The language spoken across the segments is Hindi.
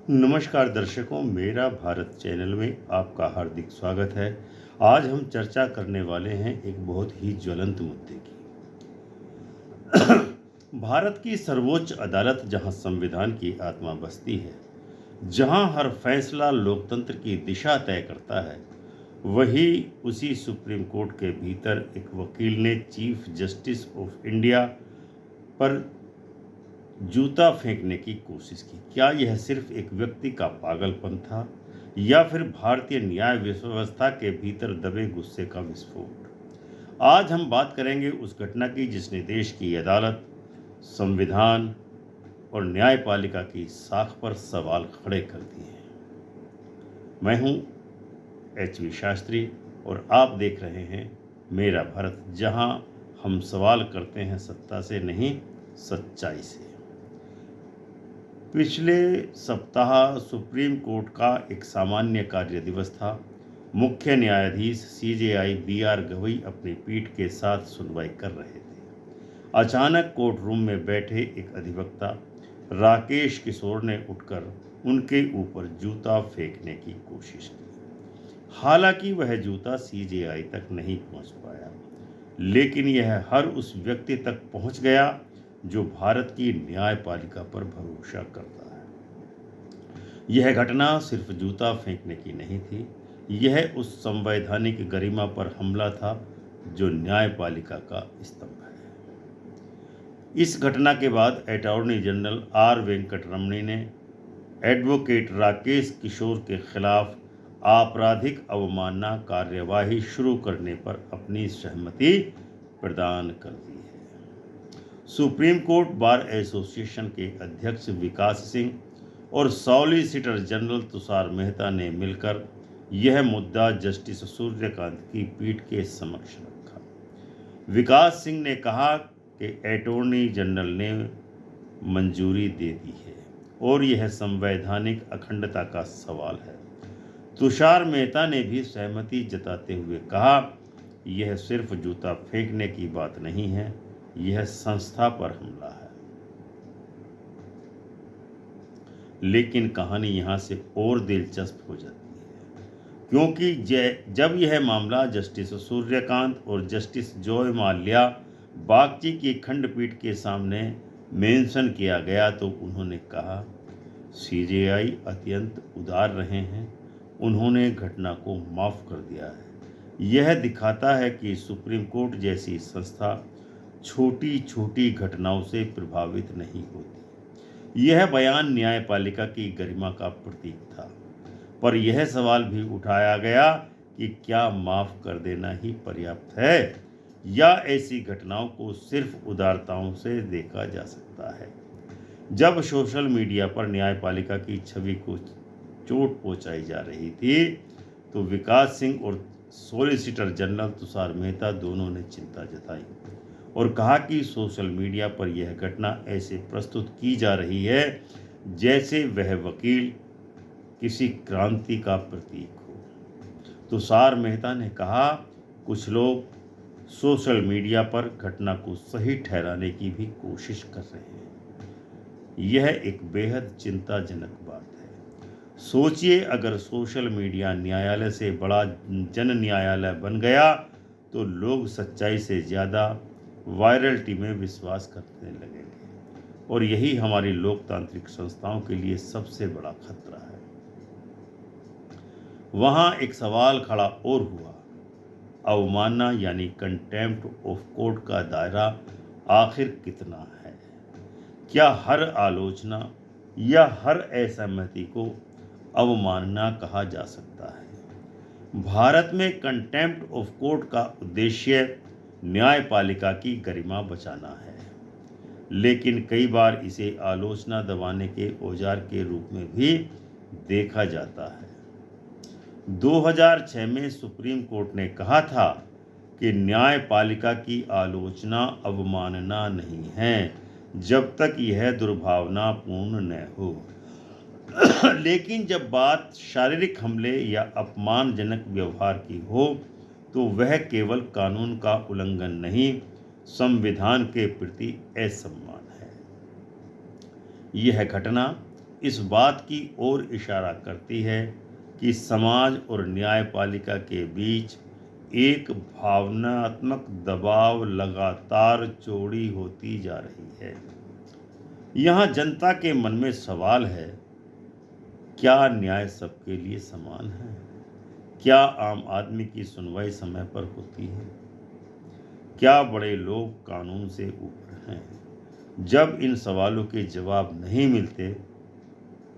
नमस्कार दर्शकों, मेरा भारत चैनल में आपका हार्दिक स्वागत है। आज हम चर्चा करने वाले हैं एक बहुत ही ज्वलंत मुद्दे की। भारत की सर्वोच्च अदालत, जहां संविधान की आत्मा बसती है, जहां हर फैसला लोकतंत्र की दिशा तय करता है, वही उसी सुप्रीम कोर्ट के भीतर एक वकील ने चीफ जस्टिस ऑफ इंडिया पर जूता फेंकने की कोशिश की। क्या यह सिर्फ एक व्यक्ति का पागलपन था, या फिर भारतीय न्याय व्यवस्था के भीतर दबे गुस्से का विस्फोट? आज हम बात करेंगे उस घटना की जिसने देश की अदालत, संविधान और न्यायपालिका की साख पर सवाल खड़े कर दिए हैं। मैं हूं HV शास्त्री और आप देख रहे हैं मेरा भारत, जहां हम सवाल करते हैं सत्ता से नहीं, सच्चाई से। पिछले सप्ताह सुप्रीम कोर्ट का एक सामान्य कार्य दिवस था। मुख्य न्यायाधीश CJI BR गवई अपनी पीठ के साथ सुनवाई कर रहे थे। अचानक कोर्ट रूम में बैठे एक अधिवक्ता राकेश किशोर ने उठकर उनके ऊपर जूता फेंकने की कोशिश की। हालांकि वह जूता CJI तक नहीं पहुंच पाया, लेकिन यह हर उस व्यक्ति तक पहुंच गया जो भारत की न्यायपालिका पर भरोसा करता है। यह घटना सिर्फ जूता फेंकने की नहीं थी, यह उस संवैधानिक गरिमा पर हमला था जो न्यायपालिका का स्तंभ है। इस घटना के बाद अटॉर्नी जनरल R वेंकटरमणी ने एडवोकेट राकेश किशोर के खिलाफ आपराधिक अवमानना कार्यवाही शुरू करने पर अपनी सहमति प्रदान कर दी है। सुप्रीम कोर्ट बार एसोसिएशन के अध्यक्ष विकास सिंह और सॉलिसिटर जनरल तुषार मेहता ने मिलकर यह मुद्दा जस्टिस सूर्यकांत की पीठ के समक्ष रखा। विकास सिंह ने कहा कि अटॉर्नी जनरल ने मंजूरी दे दी है और यह संवैधानिक अखंडता का सवाल है। तुषार मेहता ने भी सहमति जताते हुए कहा, यह सिर्फ जूता फेंकने की बात नहीं है, यह संस्था पर हमला है। लेकिन कहानी यहां से और दिलचस्प हो जाती है, क्योंकि जब यह मामला जस्टिस सूर्यकांत और जस्टिस जॉय माल्या बागची की खंडपीठ के सामने मेंशन किया गया तो उन्होंने कहा, CJI अत्यंत उदार रहे हैं, उन्होंने घटना को माफ कर दिया है। यह दिखाता है कि सुप्रीम कोर्ट जैसी संस्था छोटी छोटी घटनाओं से प्रभावित नहीं होती। यह बयान न्यायपालिका की गरिमा का प्रतीक था, पर यह सवाल भी उठाया गया कि क्या माफ कर देना ही पर्याप्त है, या ऐसी घटनाओं को सिर्फ उदारताओं से देखा जा सकता है। जब सोशल मीडिया पर न्यायपालिका की छवि को चोट पहुंचाई जा रही थी, तो विकास सिंह और सॉलिसिटर जनरल तुषार मेहता दोनों ने चिंता जताई और कहा कि सोशल मीडिया पर यह घटना ऐसे प्रस्तुत की जा रही है जैसे वह वकील किसी क्रांति का प्रतीक हो। तुषार मेहता ने कहा, कुछ लोग सोशल मीडिया पर घटना को सही ठहराने की भी कोशिश कर रहे हैं। यह एक बेहद चिंताजनक बात है। सोचिए, अगर सोशल मीडिया न्यायालय से बड़ा जन न्यायालय बन गया तो लोग सच्चाई से ज़्यादा वायरलिटी में विश्वास करने लगेंगे, और यही हमारी लोकतांत्रिक संस्थाओं के लिए सबसे बड़ा खतरा है। वहां एक सवाल खड़ा और हुआ, अवमानना यानी कंटेम्प्ट ऑफ कोर्ट का दायरा आखिर कितना है? क्या हर आलोचना या हर असहमति को अवमानना कहा जा सकता है? भारत में कंटेम्प्ट ऑफ कोर्ट का उद्देश्य न्यायपालिका की गरिमा बचाना है, लेकिन कई बार इसे आलोचना दबाने के औजार के रूप में भी देखा जाता है। 2006 में सुप्रीम कोर्ट ने कहा था कि न्यायपालिका की आलोचना अवमानना नहीं है जब तक यह दुर्भावनापूर्ण न हो। लेकिन जब बात शारीरिक हमले या अपमानजनक व्यवहार की हो तो वह केवल कानून का उल्लंघन नहीं, संविधान के प्रति असम्मान है। यह घटना इस बात की ओर इशारा करती है कि समाज और न्यायपालिका के बीच एक भावनात्मक दबाव लगातार चौड़ी होती जा रही है। यहाँ जनता के मन में सवाल है, क्या न्याय सबके लिए समान है? क्या आम आदमी की सुनवाई समय पर होती है? क्या बड़े लोग कानून से ऊपर हैं? जब इन सवालों के जवाब नहीं मिलते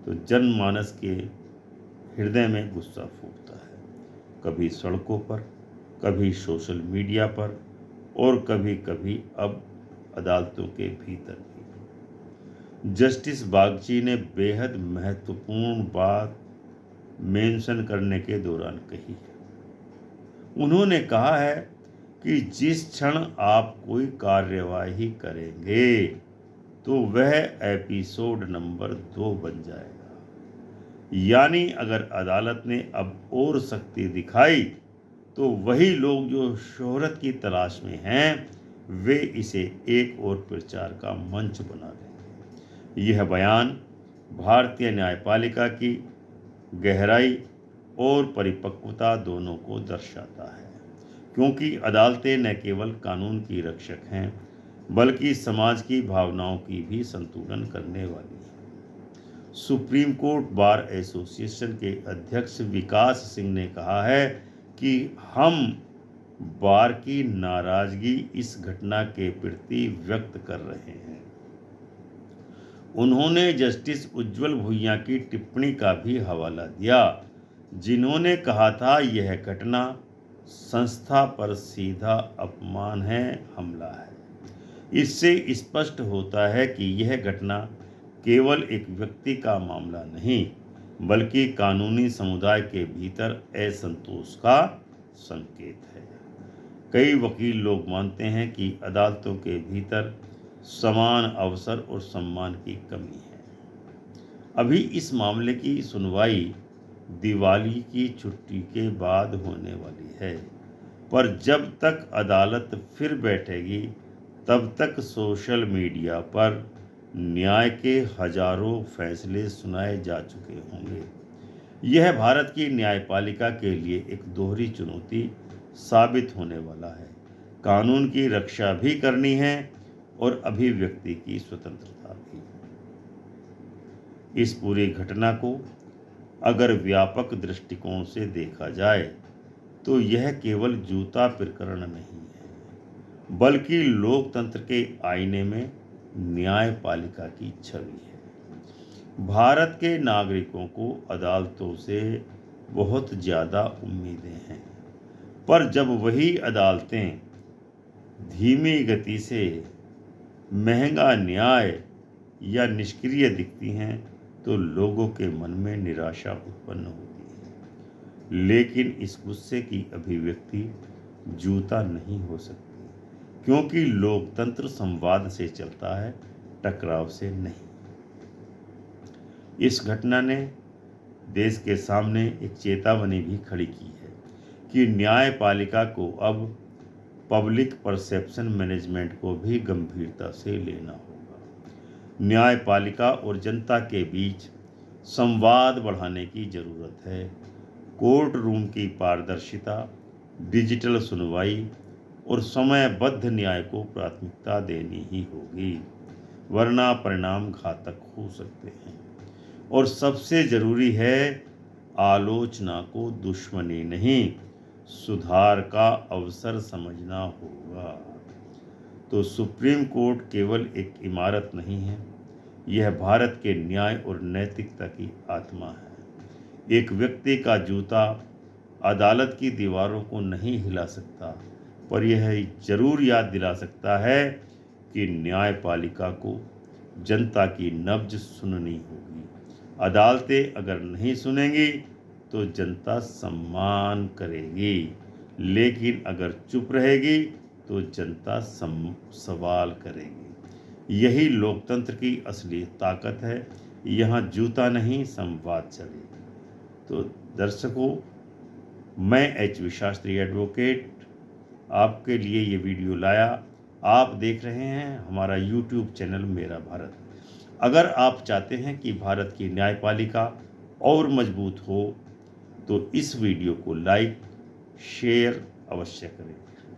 तो जनमानस के हृदय में गुस्सा फूटता है, कभी सड़कों पर, कभी सोशल मीडिया पर और कभी कभी अब अदालतों के भीतर भी। जस्टिस बागची ने बेहद महत्वपूर्ण बात मेंशन करने के दौरान कही है। उन्होंने कहा है कि जिस क्षण आप कोई कार्यवाही करेंगे तो वह एपिसोड नंबर 2 बन जाएगा। यानी अगर अदालत ने अब और सख्ती दिखाई तो वही लोग जो शोहरत की तलाश में हैं वे इसे एक और प्रचार का मंच बना देंगे। यह बयान भारतीय न्यायपालिका की गहराई और परिपक्वता दोनों को दर्शाता है, क्योंकि अदालतें न केवल कानून की रक्षक हैं बल्कि समाज की भावनाओं की भी संतुलन करने वाली है। सुप्रीम कोर्ट बार एसोसिएशन के अध्यक्ष विकास सिंह ने कहा है कि हम बार की नाराजगी इस घटना के प्रति व्यक्त कर रहे हैं। उन्होंने जस्टिस उज्ज्वल भुइयां की टिप्पणी का भी हवाला दिया, जिन्होंने कहा था यह घटना संस्था पर सीधा अपमान है, हमला है। इससे स्पष्ट होता है कि यह घटना केवल एक व्यक्ति का मामला नहीं बल्कि कानूनी समुदाय के भीतर असंतोष का संकेत है। कई वकील लोग मानते हैं कि अदालतों के भीतर समान अवसर और सम्मान की कमी है। अभी इस मामले की सुनवाई दिवाली की छुट्टी के बाद होने वाली है, पर जब तक अदालत फिर बैठेगी तब तक सोशल मीडिया पर न्याय के हजारों फैसले सुनाए जा चुके होंगे। यह भारत की न्यायपालिका के लिए एक दोहरी चुनौती साबित होने वाला है। कानून की रक्षा भी करनी है और अभिव्यक्ति की स्वतंत्रता भी। इस पूरी घटना को अगर व्यापक दृष्टिकोण से देखा जाए तो यह केवल जूता प्रकरण नहीं है बल्कि लोकतंत्र के आईने में न्यायपालिका की छवि है। भारत के नागरिकों को अदालतों से बहुत ज़्यादा उम्मीदें हैं, पर जब वही अदालतें धीमी गति से महंगा न्याय या निष्क्रिय दिखती हैं तो लोगों के मन में निराशा उत्पन्न होती है। लेकिन इस गुस्से की अभिव्यक्ति जूता नहीं हो सकती, क्योंकि लोकतंत्र संवाद से चलता है, टकराव से नहीं। इस घटना ने देश के सामने एक चेतावनी भी खड़ी की है कि न्यायपालिका को अब पब्लिक परसेप्शन मैनेजमेंट को भी गंभीरता से लेना होगा। न्यायपालिका और जनता के बीच संवाद बढ़ाने की जरूरत है। कोर्ट रूम की पारदर्शिता, डिजिटल सुनवाई और समयबद्ध न्याय को प्राथमिकता देनी ही होगी, वरना परिणाम घातक हो सकते हैं। और सबसे जरूरी है, आलोचना को दुश्मनी नहीं, सुधार का अवसर समझना होगा। तो सुप्रीम कोर्ट केवल एक इमारत नहीं है, यह भारत के न्याय और नैतिकता की आत्मा है। एक व्यक्ति का जूता अदालत की दीवारों को नहीं हिला सकता, पर यह जरूर याद दिला सकता है कि न्यायपालिका को जनता की नब्ज सुननी होगी। अदालतें अगर नहीं सुनेंगी तो जनता सम्मान करेगी, लेकिन अगर चुप रहेगी तो जनता सवाल करेगी। यही लोकतंत्र की असली ताकत है। यहाँ जूता नहीं, संवाद चले। तो दर्शकों, मैं एच.वी. शास्त्री एडवोकेट आपके लिए ये वीडियो लाया। आप देख रहे हैं हमारा YouTube चैनल मेरा भारत। अगर आप चाहते हैं कि भारत की न्यायपालिका और मजबूत हो तो इस वीडियो को लाइक शेयर अवश्य करें।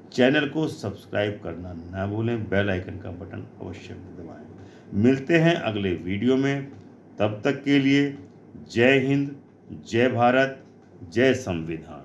चैनल को सब्सक्राइब करना न भूलें, बेल आइकन का बटन अवश्य दबाएं। मिलते हैं अगले वीडियो में, तब तक के लिए जय हिंद, जय भारत, जय संविधान।